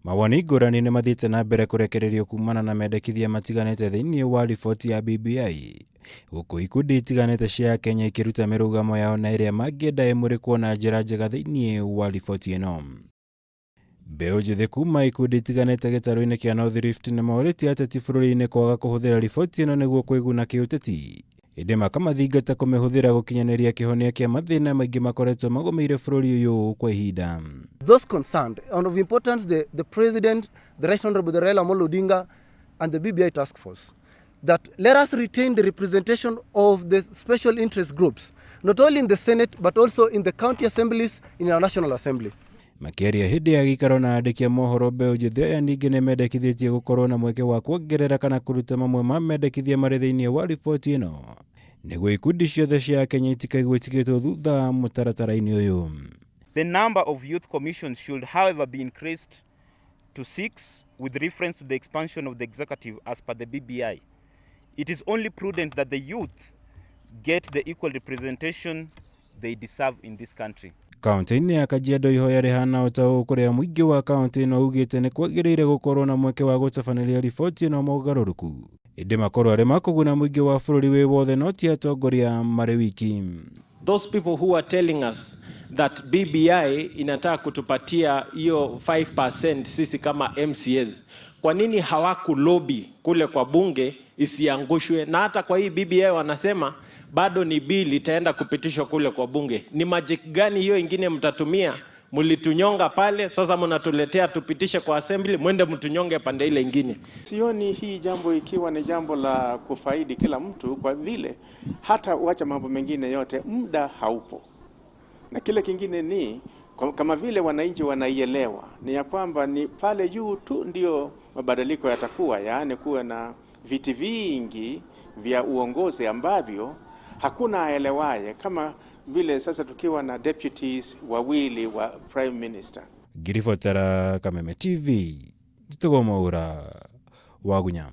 Mawoni ngũrani nĩ mathiĩte na mbere kũrekererio kumana na mendekithia matiganĩte thĩinĩ wa riboti ya BBI. Gũkũ ikundi itiganĩte cia akenya ikĩruta mĩrũgamo yao na ĩrĩa mangĩenda ĩmũrĩkwo na njĩra njega thĩinĩ wa riboti ĩno. Mbeu njithi kuuma ikundi itiganĩte gĩtaru-ini kĩa North Rift nimoritie Ateti bũrũri-inĩ kwaga kuhuthira riboti ĩno nĩguo kwiguna kiuteti. Indi makamathingata kũmĩhuthĩra gũkinyanĩria kĩhonia kĩa mathĩna maingĩ makoretwo magũmĩire bũrũri ũyũ kwa ihinda. Those concerned, and of importance, the President, the Right Honorable Raila Amolo Odinga, and the BBI task force, that let us retain the representation of the special interest groups, not only in the Senate, but also in the county assemblies, in our National Assembly. Makĩaria hĩndĩ ya gĩikaro na andĩki a mohoro, Mbeu njithi aya ningĩ nĩ mendekithĩtie gũkorwo na mweke wa kuongerera kana kuruta mamwe ma mendekithia marĩ thĩinĩ wa riboti ĩno nĩguo ikundi ciothe cia akenya itikaigue itigĩtwo thutha mũtaratara-inĩ ũyũ. The number of youth commissions should, however, be increased to 6 with reference to the expansion of the executive as per the BBI. It is only prudent that the youth get the equal representation they deserve in this country. Kaunti-inĩ ya Kajiado ihoya rĩhana ũtaũ kũrĩa mũingĩ wa kaunti ĩno ugĩte nĩ kwagĩrĩire gũkorwo na mweke wa gũtabanĩria riboti ĩno mogarũrũku. Ĩndĩ makorwo arĩ makũguna mũingĩ wa bũrũri wĩ wothe no ti atongoria marĩ wiki. Those people who are telling us that BBI inataka kutupatia hiyo 5% sisi kama MCAs, kwa nini hawakulobi kule kwa bunge isiangushwe? Na hata kwa hii BBI wanasema bado ni bili itaenda kupitishwa kule kwa bunge. Ni magic gani hiyo ingine mtatumia? Mlitunyonga pale, sasa mnatuletea tupitishe kwa assembly, mwende mtunyonge pande ile ingine. Sioni hii jambo ikiwa ni jambo la kufaidi kila mtu, kwa vile hata uacha mambo mengine yote muda haupo. Na kile kingine ni kama vile wananchi wanaielewa ni ya kwamba ni pale juu tu ndio mabadiliko yatakuwa, yaani kuwa na viti vingi vya uongozi ambavyo hakuna aelewaye, kama vile sasa tukiwa na deputies wawili wa prime minister. Girifotara Kameme TV, Jitogomora Wagunya.